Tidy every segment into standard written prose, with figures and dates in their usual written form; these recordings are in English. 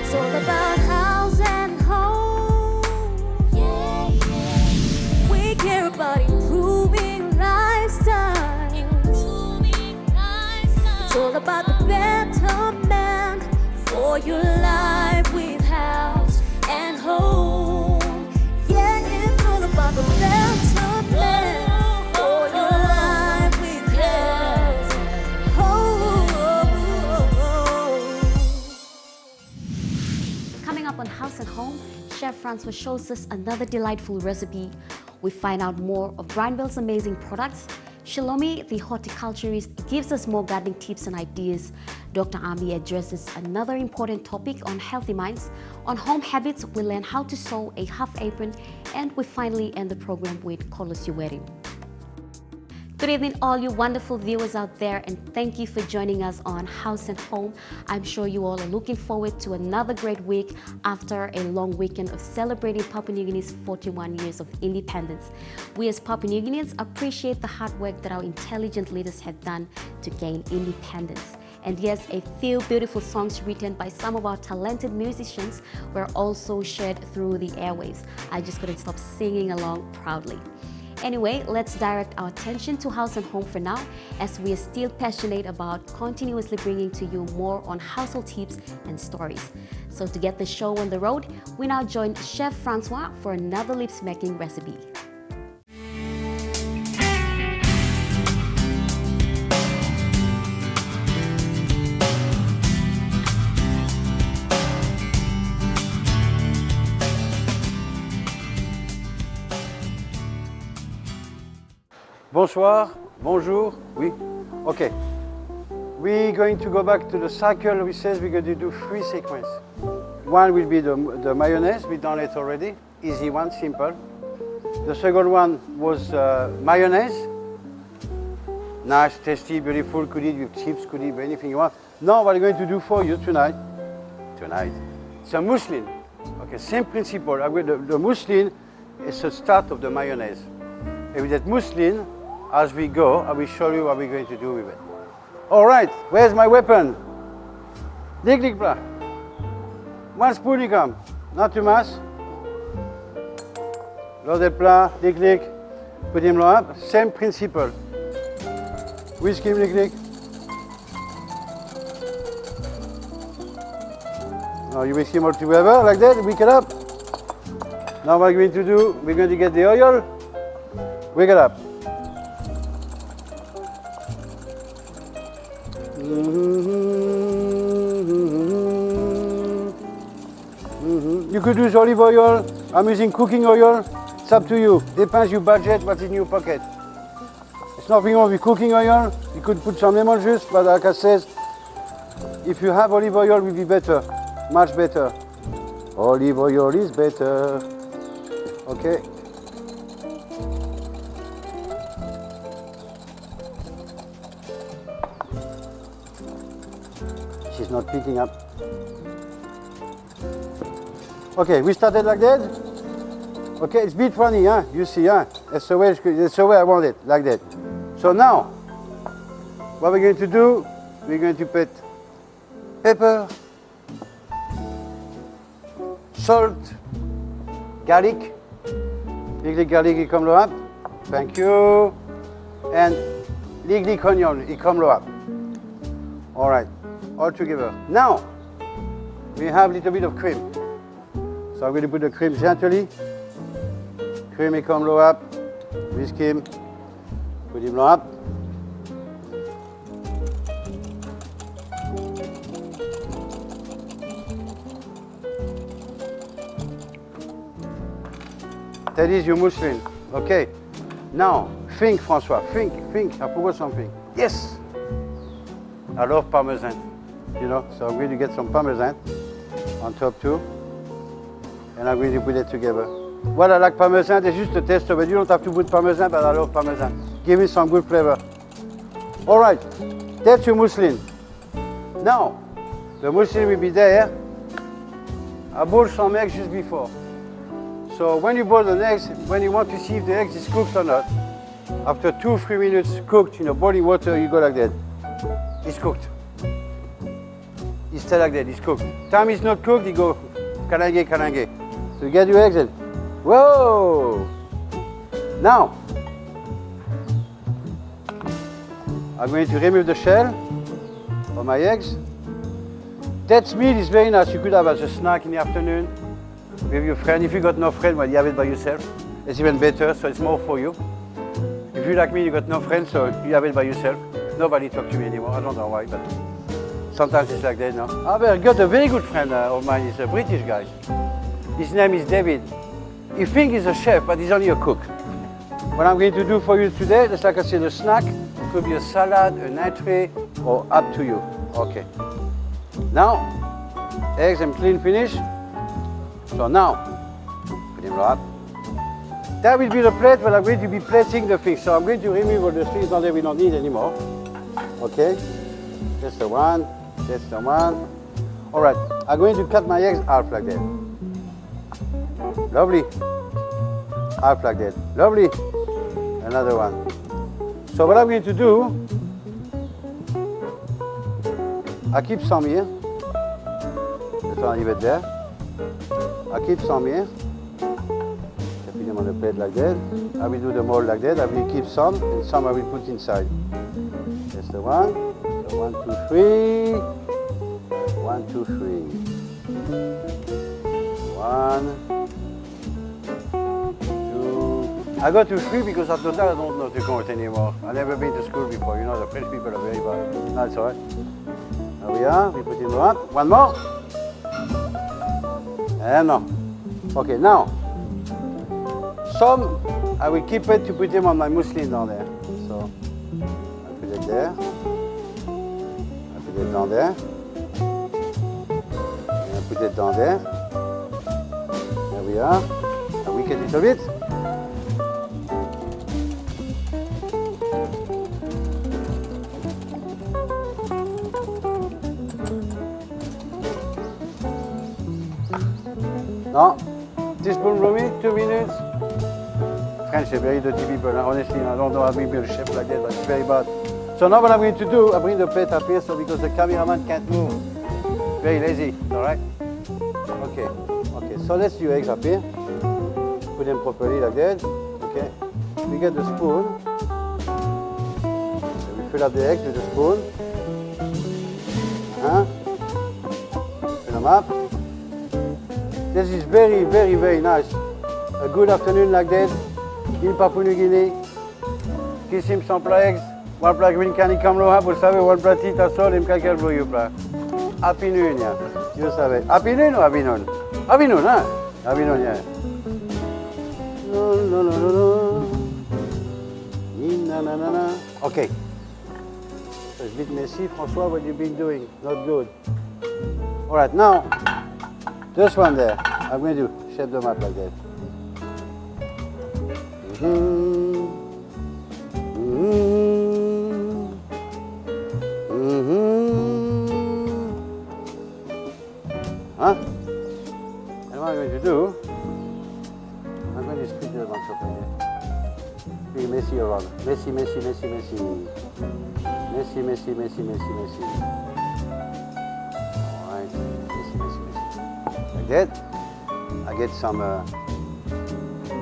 It's all about house and home. Yeah, yeah. We care about improving lifestyle. It's all about the betterment for your life with house and home. Yeah, it's all about the betterment for your life with house and home. Coming up on House and Home, Chef Francois shows us another delightful recipe. We find out more of Brineville's amazing products. Shalome, the horticulturalist, gives us more gardening tips and ideas. Dr. Ambi addresses another important topic on healthy minds. On home habits, we learn how to sew a half apron, and we finally end the program with Kolosi wedding. Good evening, all you wonderful viewers out there, and thank you for joining us on House and Home. I'm sure you all are looking forward to another great week after a long weekend of celebrating Papua New Guinea's 41 years of independence. We as Papua New Guineans appreciate the hard work that our intelligent leaders have done to gain independence. And yes, a few beautiful songs written by some of our talented musicians were also shared through the airwaves. I just couldn't stop singing along proudly. Anyway, let's direct our attention to House and Home for now, as we are still passionate about continuously bringing to you more on household tips and stories. So to get the show on the road, we now join Chef Francois for another lip-smacking recipe. Bonsoir, bonjour, oui, okay. We're going to go back to the cycle. We said we're going to do 3 sequences. One will be the mayonnaise, we done it already, easy one, simple. The second one was mayonnaise, nice, tasty, beautiful, could eat with chips, could eat with anything you want. Now what I'm going to do for you tonight, it's a mousseline. Okay, same principle. The mousseline is the start of the mayonnaise. And with that mousseline, as we go, I will show you what we're going to do with it. All right, where's my weapon? Lig lig blah. 1 spoon you come, not too much. Loaded plat, lig lig, put him low up. Same principle. Whisk him, lig lig. Now you whisk him all together like that, wick it up. Now what we're going to do, we're going to get the oil, wick it up. You could use olive oil. I'm using cooking oil. It's up to you. Depends your budget, what's in your pocket. It's nothing wrong with cooking oil. You could put some lemon juice, but like I said, if you have olive oil, it will be better, much better. Olive oil is better. Okay. She's not picking up. Okay, we started like that. Okay, it's a bit funny, huh? You see, huh? That's the way I want it, like that. So now, what we're going to do, we're going to put pepper, salt, garlic. Lick garlic, it come low up. Thank you. And lick onion, it come low up. All right, all together. Now, we have a little bit of cream. So I'm going to put the cream gently. Cream, it come low up. Whisk him. Put him low up. That is your mousseline. Okay. Now, think, Francois. Think. I forgot something. Yes. I love parmesan. You know, so I'm going to get some parmesan on top too. And I'm going to put it together. What I like parmesan is just a taste of it. You don't have to put parmesan, but I love parmesan. Give it some good flavor. All right, that's your mousseline. Now, the mousseline will be there. I boiled some eggs just before. So when you boil the eggs, when you want to see if the eggs is cooked or not, after 2-3 minutes cooked in a boiling water, you go like that. It's cooked. he stay like that, he's cooked. Time he's not cooked, he go kalange, kalange. So you get your eggs in. Whoa! Now, I'm going to remove the shell of my eggs. That meat is very nice. You could have as a snack in the afternoon with your friend. If you got no friend, well, you have it by yourself. It's even better, so it's more for you. If you like me, you got no friends, so you have it by yourself. Nobody talks to me anymore. I don't know why, but sometimes it's like that, no? I got a very good friend of mine. He's a British guy. His name is David. He thinks he's a chef, but he's only a cook. What I'm going to do for you today, just like I said, a snack. It could be a salad, an entree, or up to you. Okay. Now, eggs and clean finish. So now, put him up. That will be the plate where I'm going to be plating the fish. So I'm going to remove all the things down there we don't need anymore. Okay? That's the one. That's the one. All right. I'm going to cut my eggs half like that. Lovely. Half like that. Lovely. Another one. So what I'm going to do, I keep some here. Just want to leave it there. I keep some here. I put them on the plate like that. I will do them all like that. I will keep some, and some I will put inside. That's the one. So 1, 2, 3. 1, 2, 3. 1, 2. I go to 3 because after that I don't know to count anymore. I've never been to school before. You know, the French people are very bad. That's all right. There we are. We put in one. One more. And no. Okay, now, some I will keep it to put them on my muslin down there. So I put it there. I put it down there. And I put it down there. There we are. I weak it a little bit. No, teaspoon Romy, 2 minutes. French are very dirty people, honestly. I don't know how to be a chef like that, but it's very bad. So now what I'm going to do, I bring the plate up here, so because the cameraman can't move. Very lazy, all right? Okay, okay, so let's do eggs up here. Put them properly like that, okay? We get the spoon. So we fill up the eggs with the spoon. Fill them up. This is very, very, very nice. A good afternoon like that in Papua New Guinea. Kisim sans plat eggs. One plat green candy kamloha, vous savez, one plat tita sol, im kakal boyu plat. Happy Noon, yeah. You savez. Happy Noon or Happy Noon? Happy Noon, huh? Happy Noon, yeah. No, no, no, no, no. Na, na, na, na. Okay. So it's a bit messy. Francois, what have you been doing? Not good. All right, now, this one there, I'm going to shape them up like that. Huh? And what I'm going to do, I'm going to split them on top like that. Be messy around. Messy, messy, messy, messy. Messy, messy, messy, messy, messy. All right, messy, messy, messy. Like that. I get some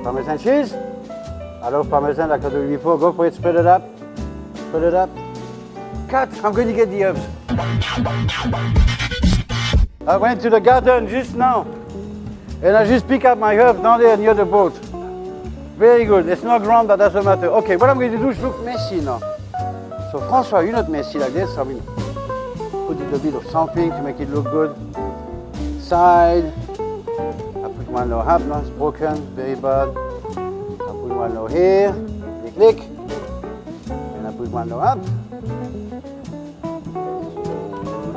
Parmesan cheese. I love Parmesan like I told you before. Go for it, spread it up. Spread it up. Cut, I'm going to get the herbs. I went to the garden just now. And I just pick up my herbs down there near the boat. Very good. It's not ground, but doesn't matter. Okay, what I'm going to do is look messy now. So Francois, you're not messy like this. I mean, put a little bit of something to make it look good. Side. I put one low up, now it's broken, very bad. I put one low here, click, and I put one low up.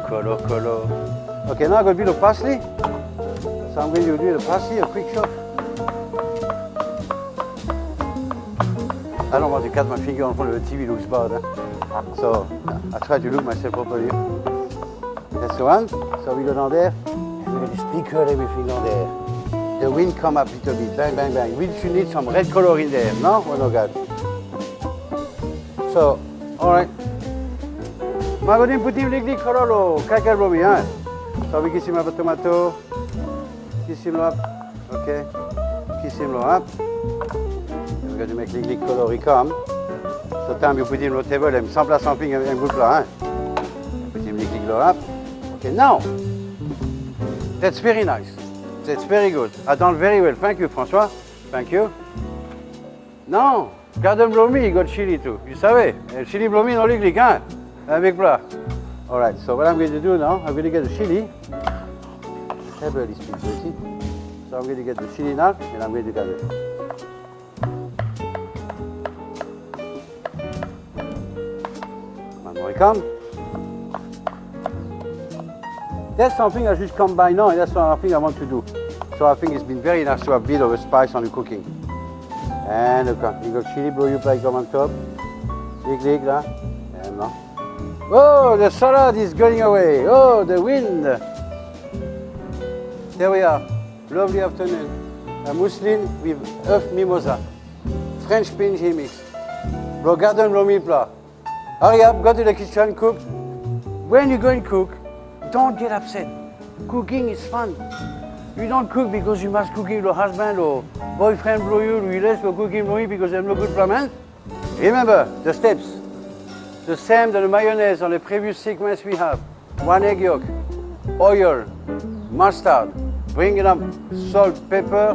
Color, color. Okay, now I got a bit of parsley. So I'm going to do the parsley, a quick chop. I don't want to cut my finger in front of the TV, looks bad. Huh? So I try to look myself properly. That's the one. So we go down there, and we're going to sprinkle everything down there. The wind come up a little bit, bang, bang, bang. We should need some red color in there, no? Oh no, God. So, all right. Ma godin putim ligli color lo kakar bomi, hein? So we kiss him up a tomato. Kiss him up. Okay. Kiss him up. We're going to make the color come. So time you put him on the table and sans place sans ping and good là. Put him the up. Okay, now. That's very nice. That's very good. I've done very well. Thank you, Francois. Thank you. Now, garden blomi, you got chili too. You savez, chili blomi dans les clics, hein? Avec plat. All right, so what I'm going to do now, I'm going to get the chili. Heavily split, so I'm going to get the chili now, and I'm going to cut it. One more come. That's something I just come by now, and that's something I want to do. So I think it's been very nice to have a bit of a spice on the cooking. And okay, you got chili blow you like on top. Click là. And now. Oh, the salad is going away. Oh, the wind. There we are. Lovely afternoon. A muslin with earth mimosa. French pinji mix. Garden blomi plat. Hurry up, go to the kitchen, cook. When you go and cook, don't get upset. Cooking is fun. You don't cook because you must cook with your husband or boyfriend blow you, you less for cooking blow you because they're no good plan. Remember the steps. The same than the mayonnaise on the previous sequence we have. 1 egg yolk, oil, mustard, bring it up, salt, pepper.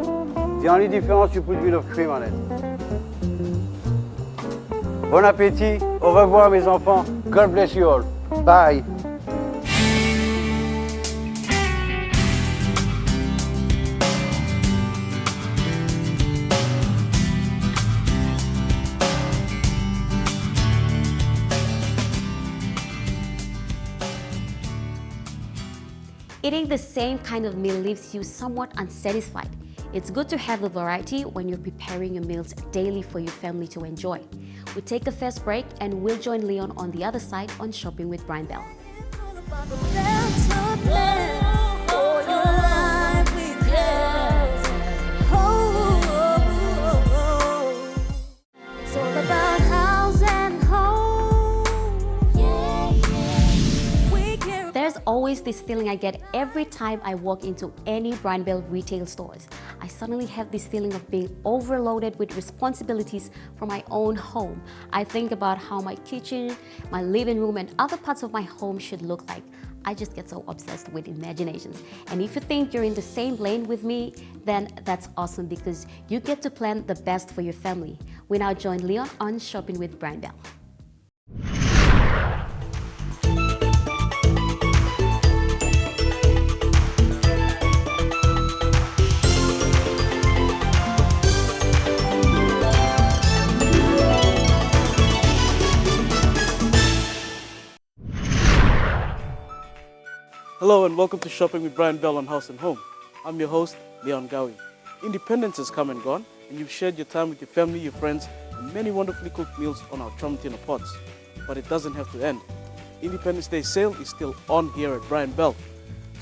The only difference, you put a bit of cream on it. Bon appétit. Au revoir mes enfants. God bless you all. Bye. Eating the same kind of meal leaves you somewhat unsatisfied. It's good to have a variety when you're preparing your meals daily for your family to enjoy. We take a first break and we'll join Leon on the other side on Shopping with Brian Bell. There's always this feeling I get every time I walk into any Brian Bell retail stores. I suddenly have this feeling of being overloaded with responsibilities for my own home. I think about how my kitchen, my living room, and other parts of my home should look like. I just get so obsessed with imaginations. And if you think you're in the same lane with me, then that's awesome because you get to plan the best for your family. We now join Leon on Shopping with Brian Bell. Hello and welcome to Shopping with Brian Bell on House and Home. I'm your host, Leon Gawi. Independence has come and gone, and you've shared your time with your family, your friends, and many wonderfully cooked meals on our Tramontina pots. But it doesn't have to end. Independence Day sale is still on here at Brian Bell.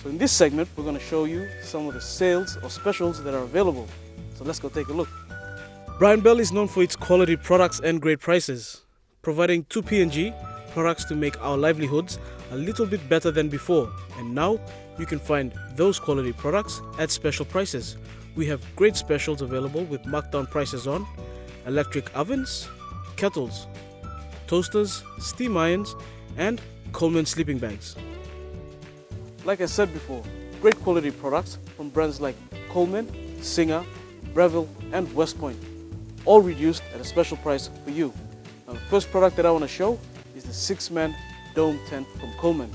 So in this segment, we're going to show you some of the sales or specials that are available. So let's go take a look. Brian Bell is known for its quality products and great prices, providing 2 P&G products to make our livelihoods a little bit better than before. And now you can find those quality products at special prices. We have great specials available with markdown prices on electric ovens, kettles, toasters, steam irons, and Coleman sleeping bags. Like I said before, great quality products from brands like Coleman, Singer, Breville, and West Point, all reduced at a special price for you. Now, the first product that I want to show is the 6-man dome tent from Coleman.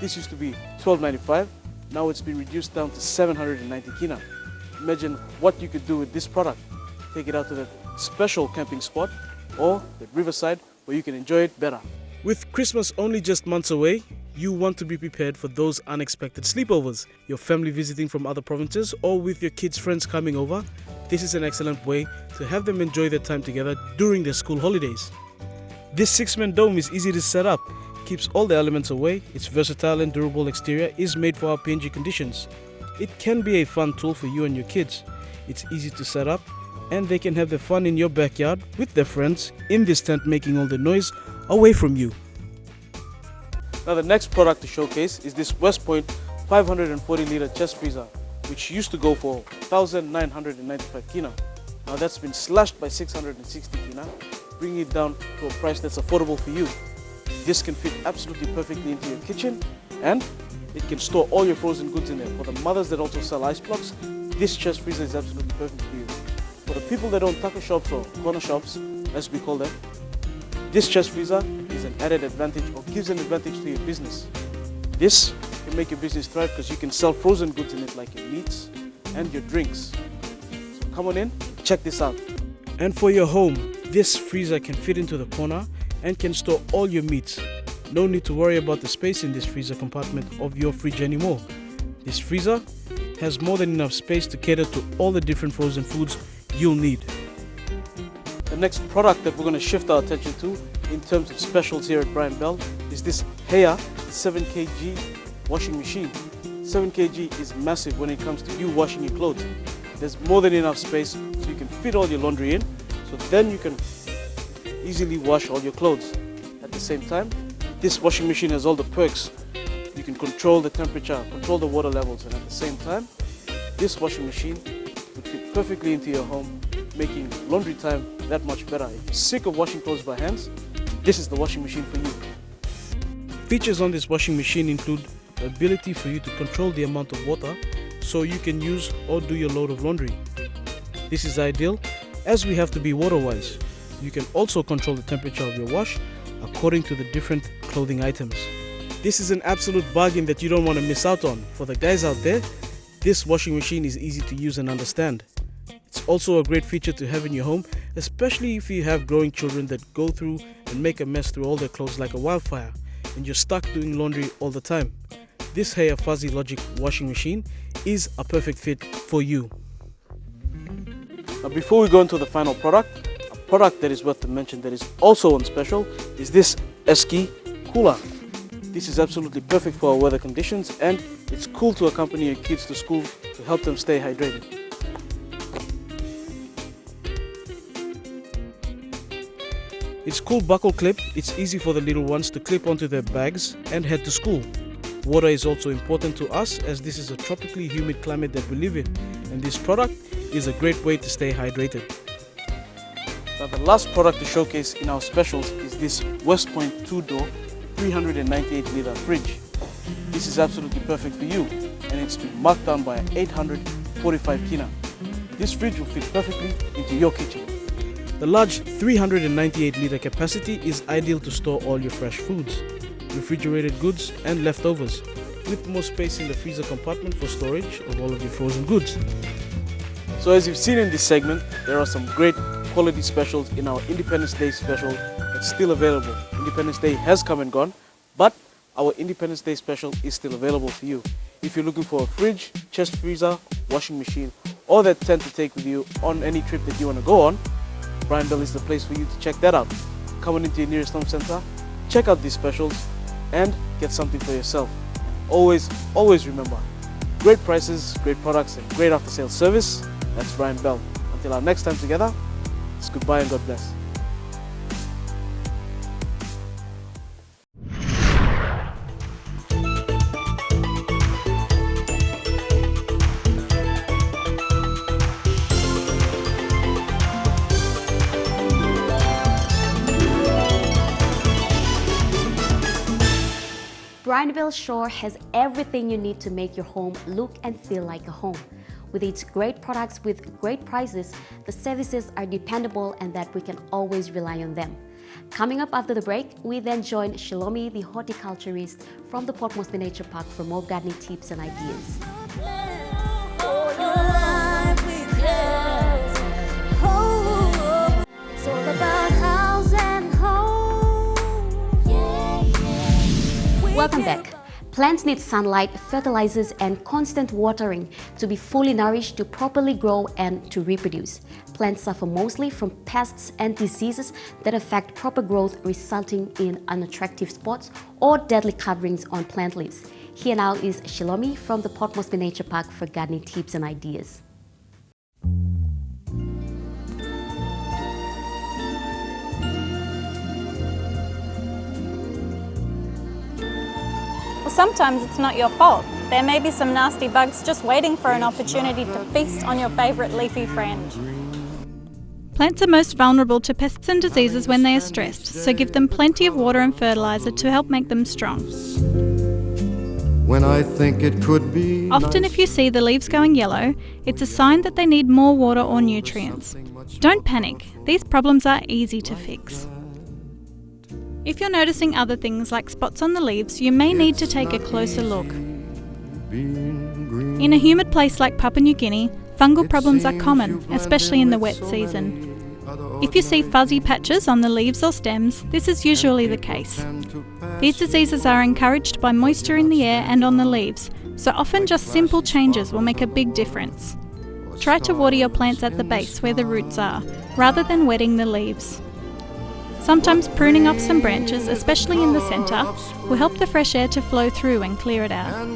This used to be $12.95, now it's been reduced down to 790 kina. Imagine what you could do with this product. Take it out to that special camping spot or the riverside where you can enjoy it better. With Christmas only just months away, you want to be prepared for those unexpected sleepovers, your family visiting from other provinces, or with your kids' friends coming over. This is an excellent way to have them enjoy their time together during their school holidays. This 6-man dome is easy to set up, keeps all the elements away. Its versatile and durable exterior is made for our PNG conditions. It can be a fun tool for you and your kids. It's easy to set up, and they can have their fun in your backyard with their friends in this tent, making all the noise away from you. Now the next product to showcase is this West Point 540-liter chest freezer, which used to go for 1,995 kina. Now that's been slashed by 660 kina, bringing it down to a price that's affordable for you. This can fit absolutely perfectly into your kitchen, and it can store all your frozen goods in there. For the mothers that also sell ice blocks, this chest freezer is absolutely perfect for you. For the people that own taco shops or corner shops, as we call them, this chest freezer is an added advantage or gives an advantage to your business. This can make your business thrive because you can sell frozen goods in it, like your meats and your drinks. So come on in, check this out. And for your home, this freezer can fit into the corner and can store all your meats. No need to worry about the space in this freezer compartment of your fridge anymore. This freezer has more than enough space to cater to all the different frozen foods you'll need. The next product that we're going to shift our attention to in terms of specials here at Brian Bell is this Haus 7 kg washing machine. 7 kg is massive when it comes to you washing your clothes. There's more than enough space so you can fit all your laundry in, so then you can easily wash all your clothes. At the same time, this washing machine has all the perks. You can control the temperature, control the water levels, and at the same time, this washing machine would fit perfectly into your home, making laundry time that much better. If you're sick of washing clothes by hands, this is the washing machine for you. Features on this washing machine include the ability for you to control the amount of water so you can use or do your load of laundry. This is ideal as we have to be water wise. You can also control the temperature of your wash according to the different clothing items. This is an absolute bargain that you don't want to miss out on. For the guys out there, this washing machine is easy to use and understand. It's also a great feature to have in your home, especially if you have growing children that go through and make a mess through all their clothes like a wildfire, and you're stuck doing laundry all the time. This Haus Fuzzy Logic washing machine is a perfect fit for you. Now before we go into the final product, a product that is worth to mention that is also on special is this Esky cooler. This is absolutely perfect for our weather conditions, and it's cool to accompany your kids to school to help them stay hydrated. It's cool buckle clip. It's easy for the little ones to clip onto their bags and head to school. Water is also important to us as this is a tropically humid climate that we live in, and this product is a great way to stay hydrated. Now the last product to showcase in our specials is this West Point 2-door 398-liter fridge. This is absolutely perfect for you, and it's been marked down by 845 kina. This fridge will fit perfectly into your kitchen. The large 398-liter capacity is ideal to store all your fresh foods, refrigerated goods and leftovers, with more space in the freezer compartment for storage of all of your frozen goods. So as you've seen in this segment, there are some great quality specials in our Independence Day special that's still available. Independence Day has come and gone, but our Independence Day special is still available for you. If you're looking for a fridge, chest freezer, washing machine, or that tent to take with you on any trip that you want to go on, Brian Bell is the place for you to check that out. Come on into your nearest home center, check out these specials, and get something for yourself. Always remember, great prices, great products, and great after-sales service. That's Brian Bell. Until our next time together, it's goodbye and God bless. Brian Bell Shore has everything you need to make your home look and feel like a home. With its great products with great prices, the services are dependable and that we can always rely on them. Coming up after the break, we then join Shalome, the horticulturist from the Port Moresby Nature Park for more gardening tips and ideas. It's all about house and home. Welcome back. Plants need sunlight, fertilizers, and constant watering to be fully nourished, to properly grow, and to reproduce. Plants suffer mostly from pests and diseases that affect proper growth, resulting in unattractive spots or deadly coverings on plant leaves. Here now is Shalome from the Port Moresby Nature Park for gardening tips and ideas. Well, sometimes it's not your fault. there may be some nasty bugs just waiting for an opportunity to feast on your favourite leafy friend. Plants are most vulnerable to pests and diseases when they are stressed, so give them plenty of water and fertiliser to help make them strong. When I think it could be Often if you see the leaves going yellow, it's a sign that they need more water or nutrients. Don't panic, these problems are easy to fix. If you're noticing other things like spots on the leaves, you may need to take a closer look. In a humid place like Papua New Guinea, fungal problems are common, especially in the wet season. If you see fuzzy patches on the leaves or stems, this is usually the case. These diseases are encouraged by moisture in the air and on the leaves, so often just simple changes will make a big difference. Try to water your plants at the base where the roots are, rather than wetting the leaves. Sometimes pruning off some branches, especially in the centre, will help the fresh air to flow through and clear it out.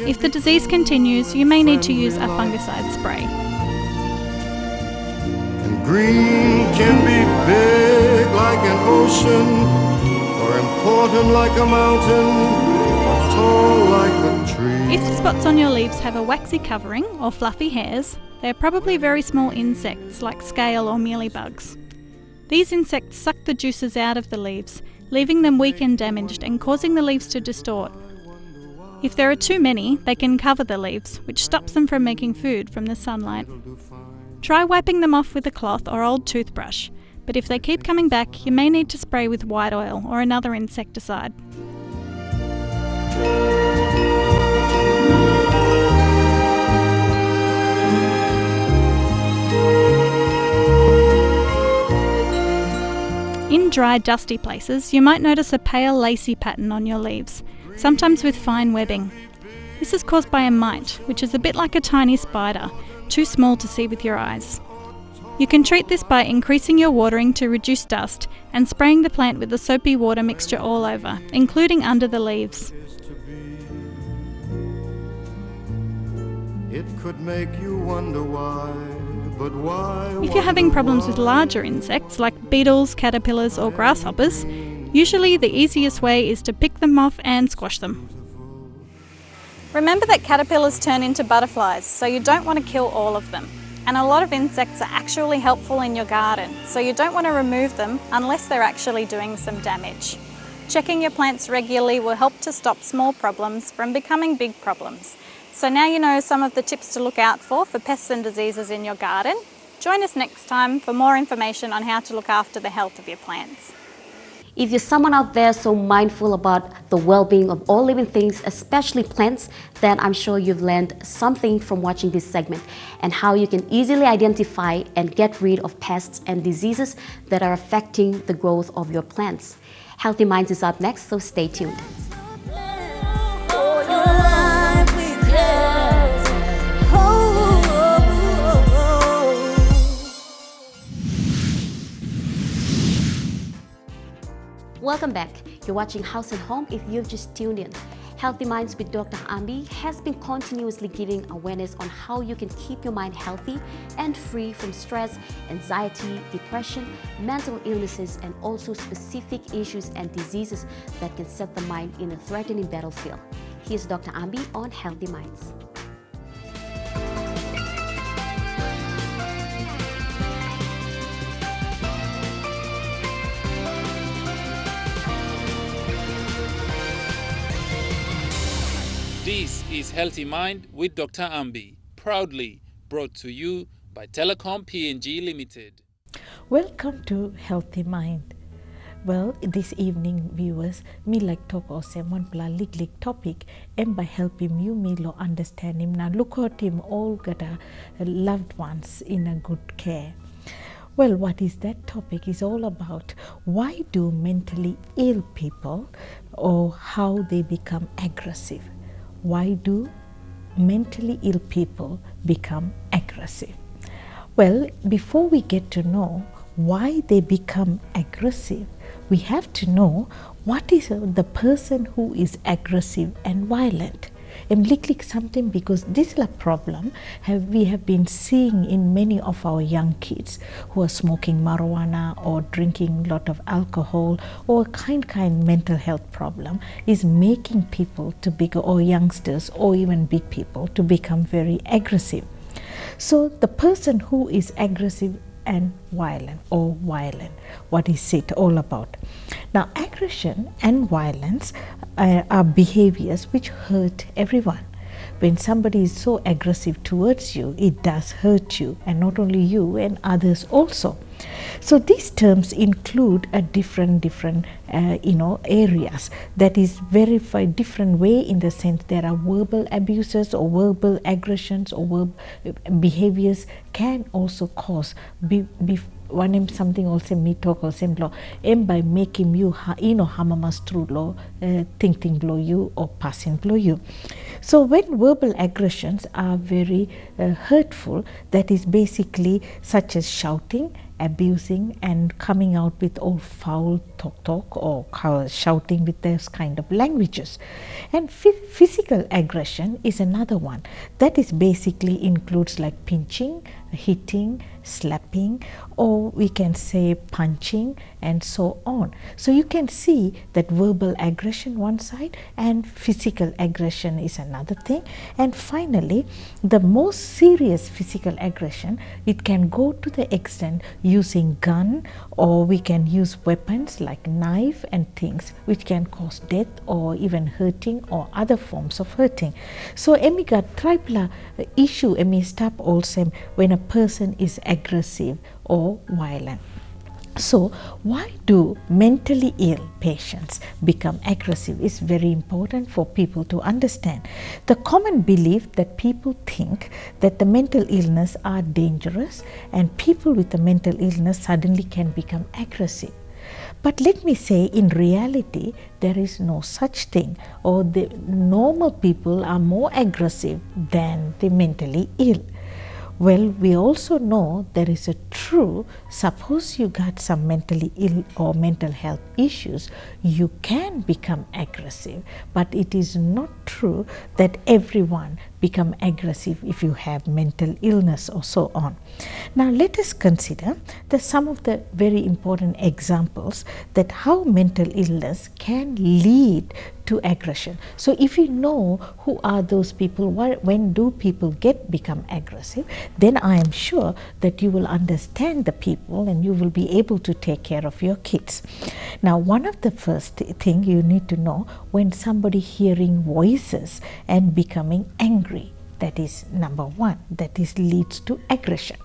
If the disease continues, you may need to use a fungicide spray. And green can be big like an ocean, or important like a mountain, or tall like a tree. If the spots on your leaves have a waxy covering or fluffy hairs, they are probably very small insects like scale or mealybugs. These insects suck the juices out of the leaves, leaving them weak and damaged and causing the leaves to distort. If there are too many, they can cover the leaves, which stops them from making food from the sunlight. Try wiping them off with a cloth or old toothbrush, but if they keep coming back, you may need to spray with white oil or another insecticide. In dry, dusty places, you might notice a pale, lacy pattern on your leaves, sometimes with fine webbing. This is caused by a mite, which is a bit like a tiny spider, too small to see with your eyes. You can treat this by increasing your watering to reduce dust and spraying the plant with a soapy water mixture all over, including under the leaves. It could make you wonder why, but why? If you're having problems with larger insects like beetles, caterpillars or grasshoppers, usually the easiest way is to pick them off and squash them. Remember that caterpillars turn into butterflies, so you don't want to kill all of them. And a lot of insects are actually helpful in your garden, so you don't want to remove them unless they're actually doing some damage. Checking your plants regularly will help to stop small problems from becoming big problems. So now you know some of the tips to look out for pests and diseases in your garden. Join us next time for more information on how to look after the health of your plants. If you're someone out there so mindful about the well-being of all living things, especially plants, then I'm sure you've learned something from watching this segment and how you can easily identify and get rid of pests and diseases that are affecting the growth of your plants. Healthy Minds is up next, so stay tuned. Welcome back. You're watching House and Home if you've just tuned in. Healthy Minds with Dr. Ambi has been continuously giving awareness on how you can keep your mind healthy and free from stress, anxiety, depression, mental illnesses, and also specific issues and diseases that can set the mind in a threatening battlefield. Here's Dr. Ambi on Healthy Minds. This is Healthy Mind with Dr. Ambi, proudly brought to you by Telecom PNG Limited. Welcome to Healthy Mind. Well, this evening, viewers, me like talk or someone lik topic, and by helping you, me lo understand him. Now look at him all got loved ones in a good care. Well, what is that topic is all about? Why do mentally ill people or how they become aggressive? Why do mentally ill people become aggressive? Well, before we get to know why they become aggressive, we have to know what is the person who is aggressive and violent. Lik something because this is a problem we have been seeing in many of our young kids who are smoking marijuana or drinking a lot of alcohol, or kind mental health problem is making people to or youngsters or even big people to become very aggressive. So the person who is aggressive and violent, what is it all about? Now, aggression and violence are behaviors which hurt everyone. When somebody is so aggressive towards you, it does hurt you, and not only you and others also. So these terms include a different areas that is very different way, in the sense there are verbal abuses or verbal aggressions or behaviors can also cause one something also me talk or same law by making you hamamas through law thinking below you or passing below you. So when verbal aggressions are very hurtful, that is basically such as shouting, abusing, and coming out with all foul talk or shouting with those kind of languages. And physical aggression is another one that is basically includes like pinching, hitting, slapping, or we can say punching, and so on. So you can see that verbal aggression one side and physical aggression is another thing. And finally, the most serious physical aggression, it can go to the extent using gun, or we can use weapons like knife and things which can cause death or even hurting or other forms of hurting. So emiga tripla issue stop also when a person is aggressive or violent. So why do mentally ill patients become aggressive is very important for people to understand. The common belief that people think that the mental illness are dangerous and people with the mental illness suddenly can become aggressive. But let me say, in reality, there is no such thing, or the normal people are more aggressive than the mentally ill. Well, we also know there is a true, suppose you got some mentally ill or mental health issues, you can become aggressive, but it is not true that everyone become aggressive if you have mental illness or so on. Now let us consider some of the very important examples that how mental illness can lead to aggression. So if you know who are those people, when do people become aggressive, then I am sure that you will understand the people and you will be able to take care of your kids. Now one of the first thing you need to know, when somebody hearing voices and becoming angry, that is number one, that is leads to aggression.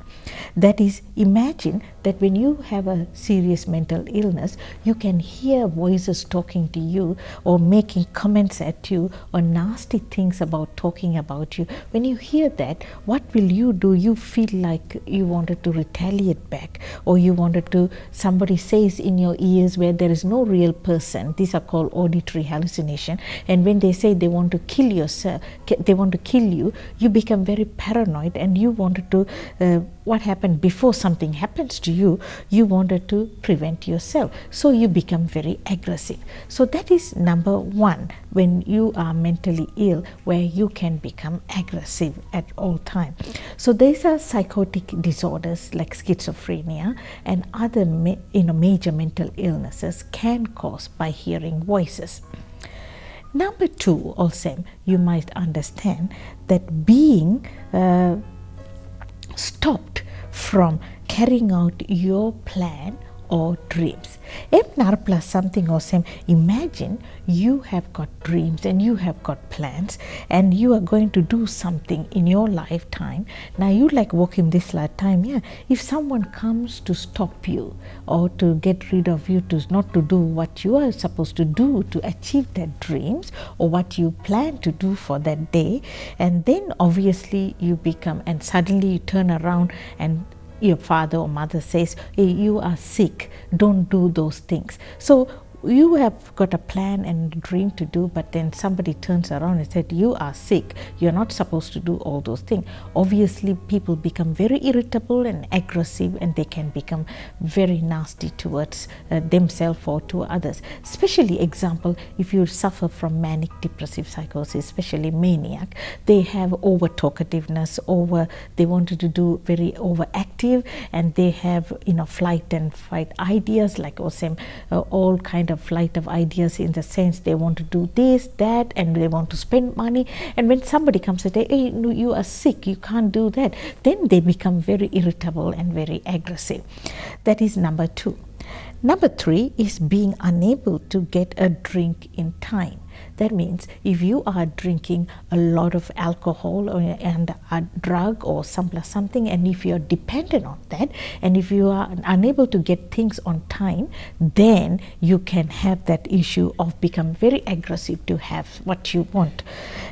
That is, imagine that when you have a serious mental illness, you can hear voices talking to you or making comments at you or nasty things talking about you. When you hear that, what will you do? You feel like you wanted to retaliate back, or you wanted to, somebody says in your ears where there is no real person. These are called auditory hallucination. And when they say they want to kill yourself, they want to kill you, you become very paranoid and you wanted to what happened before something happens to you, you wanted to prevent yourself. So you become very aggressive. So that is number one, when you are mentally ill, where you can become aggressive at all time. So these are psychotic disorders like schizophrenia and other major mental illnesses can cause by hearing voices. Number two, also, you might understand that being stopped from carrying out your plan or dreams. Plus something awesome. Imagine you have got dreams and you have got plans and you are going to do something in your lifetime. Now you like work in this lifetime, yeah. If someone comes to stop you or to get rid of you, to not to do what you are supposed to do to achieve that dreams or what you plan to do for that day, and then obviously you become, and suddenly you turn around and your father or mother says, hey, you are sick, don't do those things. So you have got a plan and a dream to do, but then somebody turns around and said, you are sick, you're not supposed to do all those things. Obviously, people become very irritable and aggressive, and they can become very nasty towards themselves or to others. Especially, example, if you suffer from manic depressive psychosis, especially maniac, they have over talkativeness, they wanted to do very overactive, and they have flight and fight ideas, like Osem, all kind of flight of ideas, in the sense they want to do this, that, and they want to spend money. And when somebody comes and say, hey, no, you are sick, you can't do that, then they become very irritable and very aggressive. That is number 2. Number 3 is being unable to get a drink in time. That means if you are drinking a lot of alcohol and a drug or something, and if you are dependent on that, and if you are unable to get things on time, then you can have that issue of become very aggressive to have what you want.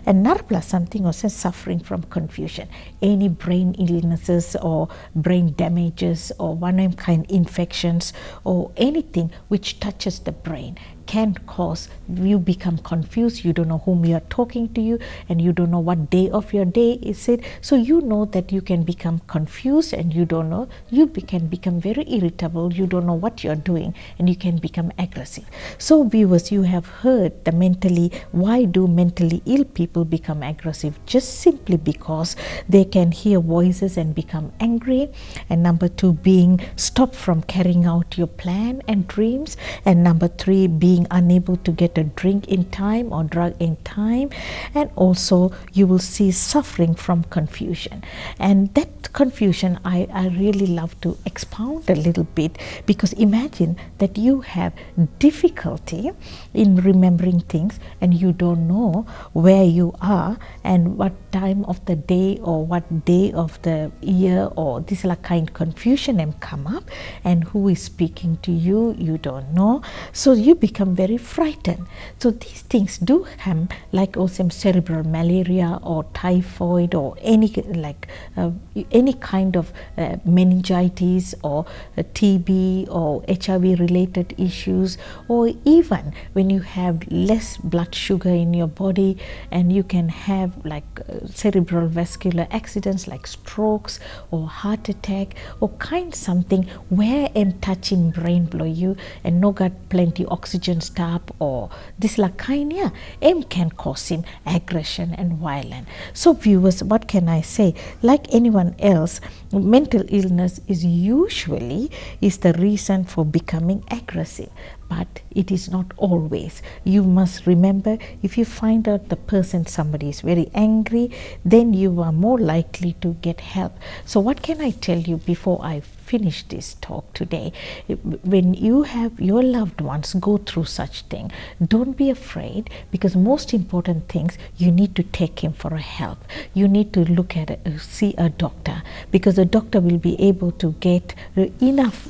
And Narpla something also suffering from confusion. Any brain illnesses or brain damages or one-of-kind infections or anything which touches the brain can cause you become confused. You don't know whom you are talking to you, and you don't know what day of your day is it. So you know that you can become confused, and you don't know, you can become very irritable, you don't know what you're doing, and you can become aggressive. So viewers, you have heard why do mentally ill people become aggressive? Just simply because they can hear voices and become angry. And number 2, being stopped from carrying out your plan and dreams. And number 3, being unable to get a drink in time or drug in time. And also you will see suffering from confusion. And that confusion I really love to expound a little bit, because imagine that you have difficulty in remembering things, and you don't know where you are and what time of the day or what day of the year, or this is a kind of confusion and come up, and who is speaking to you, you don't know. So you become very frightened. So these things do come, like also cerebral malaria or typhoid or any kind of meningitis or TB or HIV related issues, or even when you have less blood sugar in your body, and you can have cerebral vascular accidents like strokes or heart attack or something where touching brain blow you and no got plenty oxygen stop, or this can cause him aggression and violence. So viewers, what can I say? Like anyone else, mental illness is usually the reason for becoming aggressive, but it is not always. You must remember, if you find out somebody is very angry, then you are more likely to get help. So what can I tell you before I finish this talk today? When you have your loved ones go through such thing, don't be afraid, because most important things, you need to take him for a help. You need to look at see a doctor, because the doctor will be able to get enough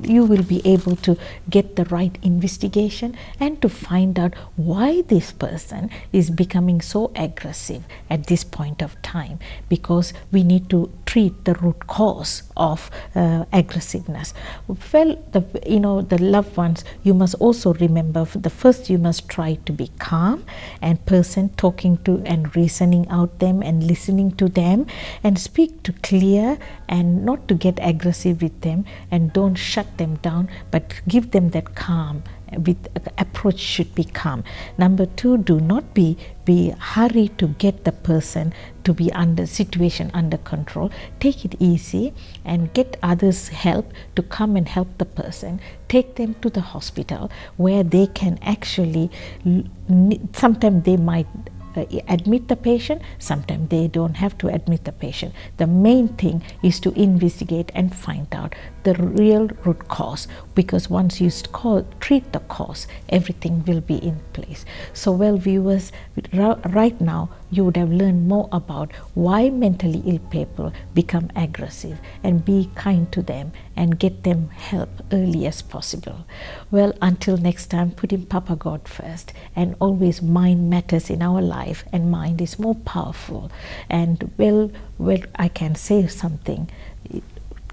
you will be able to get the right investigation and to find out why this person is becoming so aggressive at this point of time, because we need to treat the root cause of aggressiveness. Well, the loved ones, you must also remember, first you must try to be calm and talking to and reasoning out them and listening to them, and speak to clear and not to get aggressive with them, and don't shut them down, but give them that calm. With approach should be calm. Number 2, do not be hurried to get the person to be situation under control. Take it easy and get others help to come and help the person. Take them to the hospital where they can actually, sometimes they might admit the patient, sometimes they don't have to admit the patient. The main thing is to investigate and find out the real root cause, because once you treat the cause, everything will be in place. So well, viewers, right now you would have learned more about why mentally ill people become aggressive, and be kind to them and get them help early as possible. Well, until next time, putting Papa God first, and always mind matters in our life, and mind is more powerful. And well, I can say something,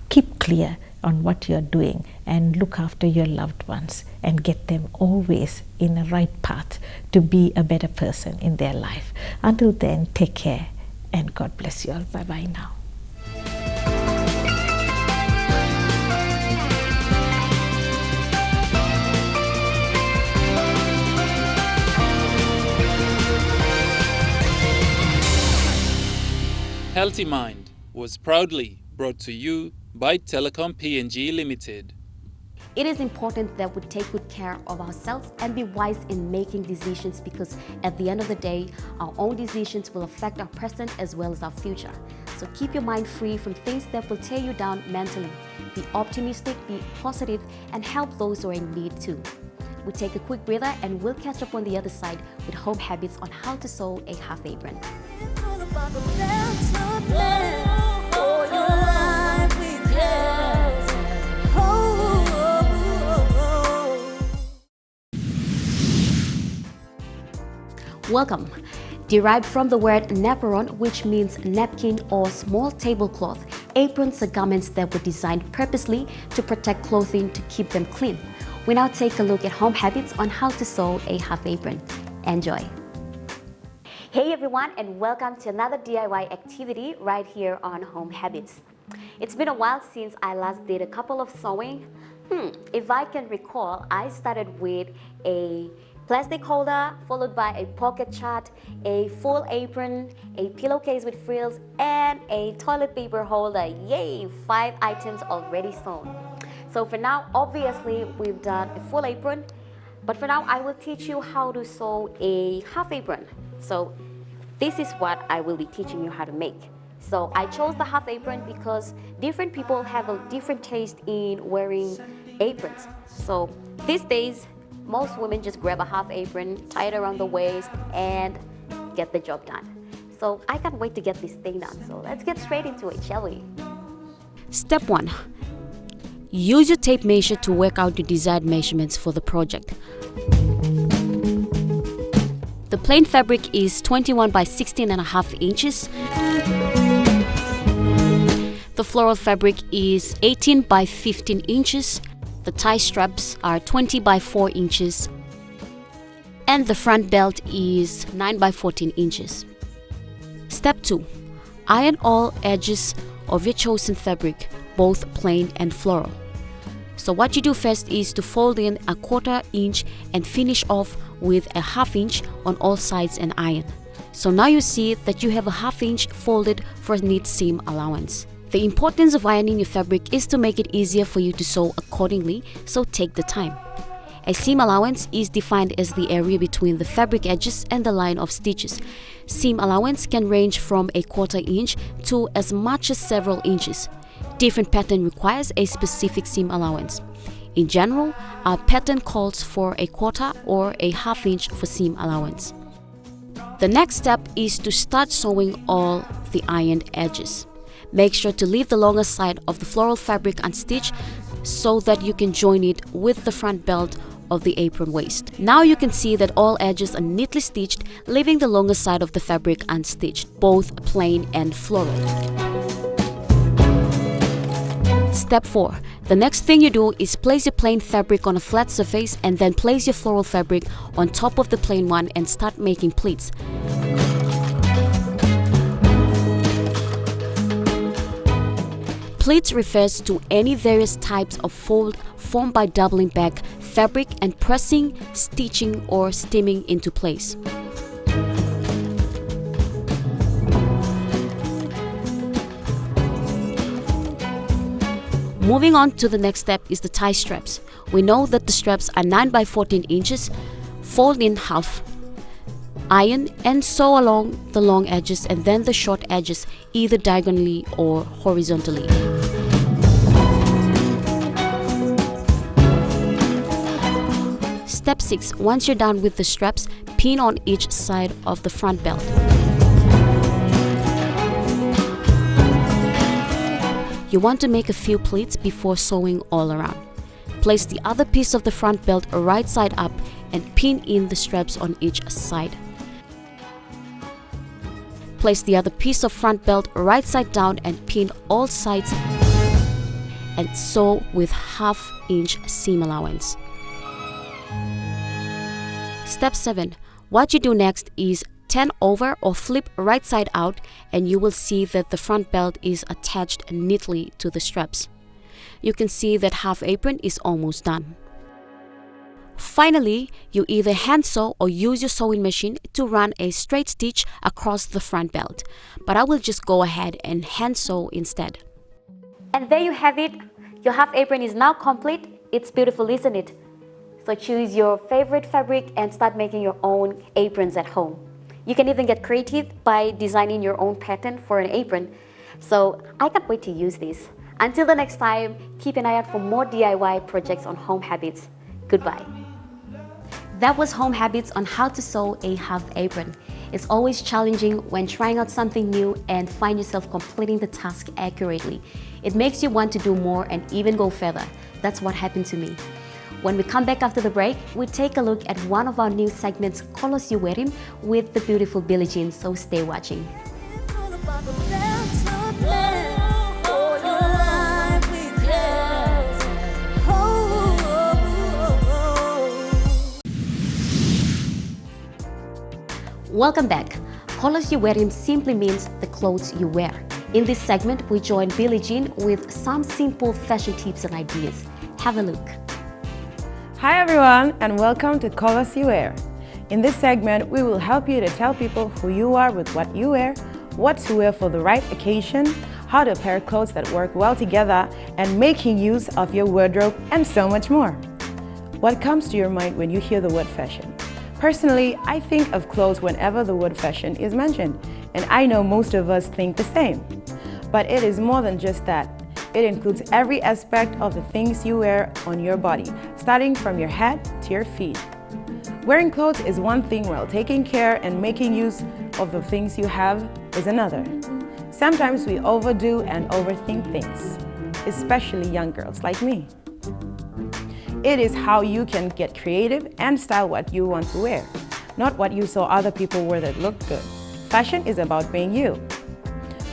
keep clear, on what you're doing and look after your loved ones and get them always in the right path to be a better person in their life. Until then, take care and God bless you all. Bye-bye now. Healthy Mind was proudly brought to you by Telecom PNG Limited. It is important that we take good care of ourselves and be wise in making decisions, because at the end of the day, our own decisions will affect our present as well as our future. So keep your mind free from things that will tear you down mentally. Be optimistic, be positive, and help those who are in need too. We take a quick breather and we'll catch up on the other side with home habits on how to sew a half apron. Welcome. Derived from the word naparon, which means napkin or small tablecloth, aprons are garments that were designed purposely to protect clothing to keep them clean. We now take a look at home habits on how to sew a half apron. Enjoy. Hey everyone, and welcome to another DIY activity right here on Home Habits. It's been a while since I last did a couple of sewing. If I can recall, I started with a plastic holder, followed by a pocket chart, a full apron, a pillowcase with frills, and a toilet paper holder. Yay! 5 items already sewn. So for now, obviously, we've done a full apron, but for now, I will teach you how to sew a half apron. So this is what I will be teaching you how to make. So I chose the half apron because different people have a different taste in wearing aprons. So these days, most women just grab a half apron, tie it around the waist, and get the job done. So I can't wait to get this thing done. So let's get straight into it, shall we? Step 1. Use your tape measure to work out the desired measurements for the project. The plain fabric is 21 by 16.5 inches. The floral fabric is 18 by 15 inches. The tie straps are 20 by 4 inches. And the front belt is 9 by 14 inches. Step 2. Iron all edges of your chosen fabric, both plain and floral. So what you do first is to fold in a 1/4 inch and finish off with a 1/2 inch on all sides and iron. So now you see that you have a 1/2 inch folded for a neat seam allowance. The importance of ironing your fabric is to make it easier for you to sew accordingly, so take the time. A seam allowance is defined as the area between the fabric edges and the line of stitches. Seam allowance can range from a 1/4 inch to as much as several inches. Different pattern requires a specific seam allowance. In general, our pattern calls for a 1/4 or a 1/2 inch for seam allowance. The next step is to start sewing all the ironed edges. Make sure to leave the longer side of the floral fabric unstitched so that you can join it with the front belt of the apron waist. Now you can see that all edges are neatly stitched, leaving the longer side of the fabric unstitched, both plain and floral. Step 4. The next thing you do is place your plain fabric on a flat surface and then place your floral fabric on top of the plain one and start making pleats. Pleats refers to any various types of fold formed by doubling back fabric and pressing, stitching, or steaming into place. Moving on to the next step is the tie straps. We know that the straps are 9 by 14 inches, fold in half, iron and sew along the long edges and then the short edges either diagonally or horizontally. Step 6. Once you're done with the straps, pin on each side of the front belt. You want to make a few pleats before sewing all around. Place the other piece of the front belt right side up and pin in the straps on each side. Place the other piece of front belt right side down and pin all sides and sew with 1/2-inch seam allowance. Step 7. What you do next is turn over or flip right side out, and you will see that the front belt is attached neatly to the straps. You can see that half apron is almost done. Finally, you either hand sew or use your sewing machine to run a straight stitch across the front belt, but I will just go ahead and hand sew instead. And there you have it. Your half apron is now complete. It's beautiful, isn't it? So choose your favorite fabric and start making your own aprons at home. You can even get creative by designing your own pattern for an apron. So I can't wait to use this. Until the next time, keep an eye out for more DIY projects on Home Habits. Goodbye. That was Home Habits on how to sew a half apron. It's always challenging when trying out something new and find yourself completing the task accurately. It makes you want to do more and even go further. That's what happened to me. When we come back after the break, we take a look at one of our new segments, Kolos Yuwerim, with the beautiful Billie Jean, so stay watching. Welcome back. Kolos Yuwerim simply means the clothes you wear. In this segment, we join Billie Jean with some simple fashion tips and ideas. Have a look. Hi everyone, and welcome to Kolos You Wear. In this segment, we will help you to tell people who you are with what you wear, what to wear for the right occasion, how to pair clothes that work well together, and making use of your wardrobe, and so much more. What comes to your mind when you hear the word fashion? Personally, I think of clothes whenever the word fashion is mentioned, and I know most of us think the same. But it is more than just that. It includes every aspect of the things you wear on your body, starting from your head to your feet. Wearing clothes is one thing, while taking care and making use of the things you have is another. Sometimes we overdo and overthink things, especially young girls like me. It is how you can get creative and style what you want to wear, not what you saw other people wear that looked good. Fashion is about being you.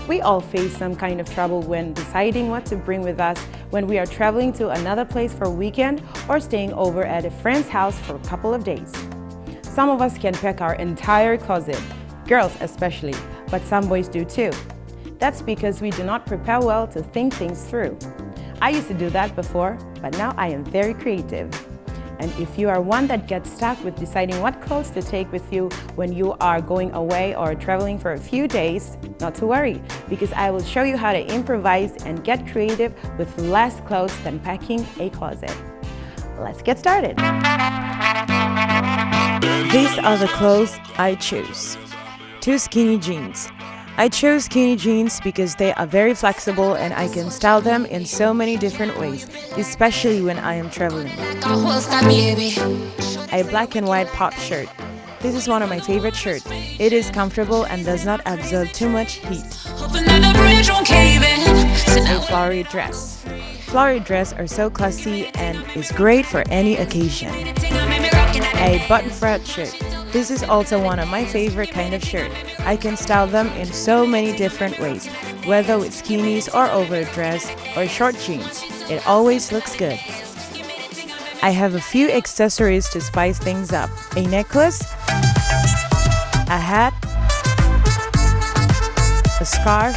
We all face some kind of trouble when deciding what to bring with us when we are traveling to another place for a weekend or staying over at a friend's house for a couple of days. Some of us can pack our entire closet, girls especially, but some boys do too. That's because we do not prepare well to think things through. I used to do that before, but now I am very creative. And if you are one that gets stuck with deciding what clothes to take with you when you are going away or traveling for a few days, not to worry, because I will show you how to improvise and get creative with less clothes than packing a closet. Let's get started. These are the clothes I choose. 2 skinny jeans. I chose skinny jeans because they are very flexible and I can style them in so many different ways, especially when I am traveling. A black and white pop shirt. This is one of my favorite shirts. It is comfortable and does not absorb too much heat. A flowery dress. Flowery dresses are so classy and is great for any occasion. A button front shirt. This is also one of my favorite kind of shirt. I can style them in so many different ways, whether with skinnies or over a dress or short jeans. It always looks good. I have a few accessories to spice things up. A necklace, a hat, a scarf,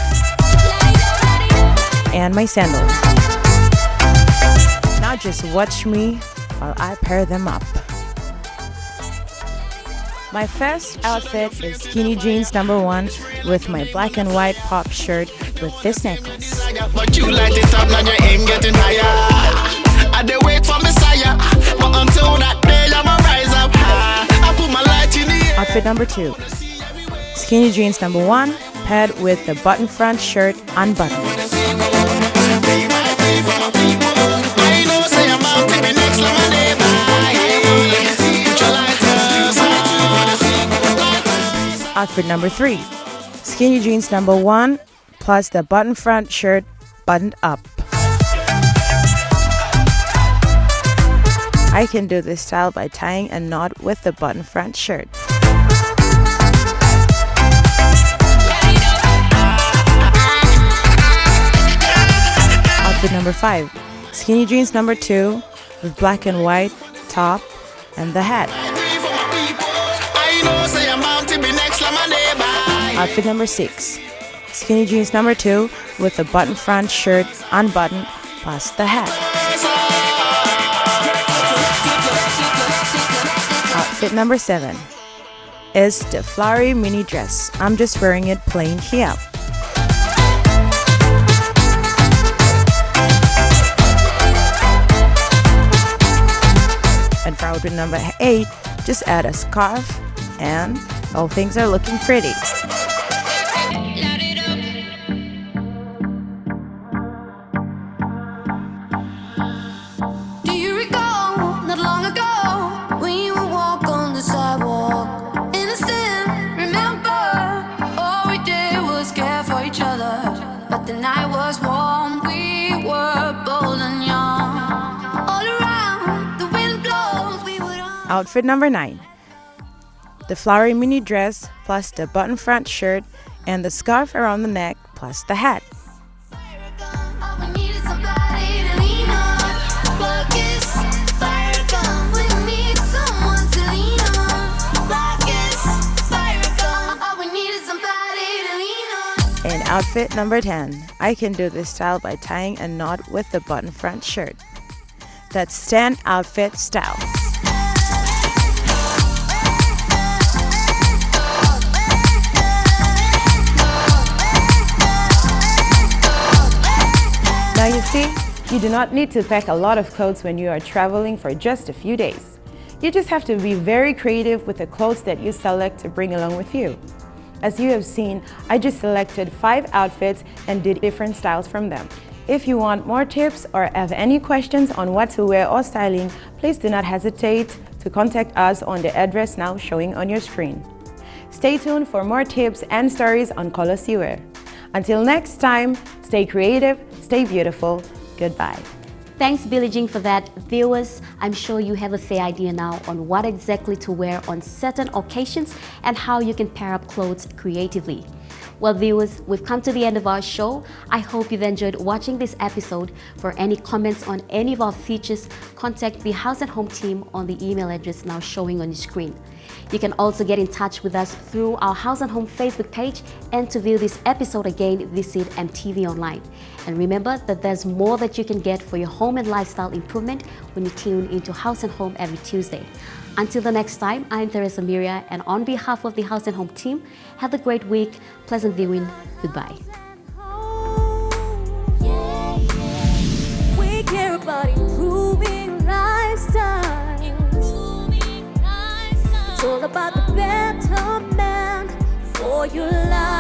and my sandals. Now just watch me while I pair them up. My first outfit is skinny jeans number 1 with my black and white pop shirt with this necklace. Outfit number 2. Skinny jeans number 1 paired with the button front shirt unbuttoned. Outfit number 3. Skinny jeans number 1 plus the button front shirt buttoned up. I can do this style by tying a knot with the button front shirt. Outfit number 5, skinny jeans number 2 with black and white top and the hat. Outfit number 6, skinny jeans number 2 with a button front shirt unbuttoned plus the hat. Outfit number 7 is the flowery mini dress. I'm just wearing it plain here. And for outfit number 8, just add a scarf and all things are looking pretty. Do you recall, not long ago, when you would walk on the sidewalk? Innocent, remember, all we did was care for each other. But the night was warm, we were bold and young. All around, the wind blows, we would Outfit number 9, the flowery mini dress plus the button front shirt and the scarf around the neck plus the hat. And outfit number 10, I can do this style by tying a knot with the button front shirt. That's 10 outfit styles. Now you see, you do not need to pack a lot of clothes when you are traveling for just a few days. You just have to be very creative with the clothes that you select to bring along with you. As you have seen, I just selected 5 outfits and did different styles from them. If you want more tips or have any questions on what to wear or styling, please do not hesitate to contact us on the address now showing on your screen. Stay tuned for more tips and stories on Kolosi Wear. Until next time, stay creative, stay beautiful. Goodbye. Thanks, Billie Jean, for that. Viewers, I'm sure you have a fair idea now on what exactly to wear on certain occasions and how you can pair up clothes creatively. Well, viewers, we've come to the end of our show. I hope you've enjoyed watching this episode. For any comments on any of our features, contact the House and Home team on the email address now showing on your screen. You can also get in touch with us through our House and Home Facebook page, and to view this episode again, visit EMTV Online. And remember that there's more that you can get for your home and lifestyle improvement when you tune into House and Home every Tuesday. Until the next time, I'm Teresa Miria, and on behalf of the House and Home team, have a great week, pleasant viewing, goodbye. We care about improving lifestyle. It's all about the betterment for your life.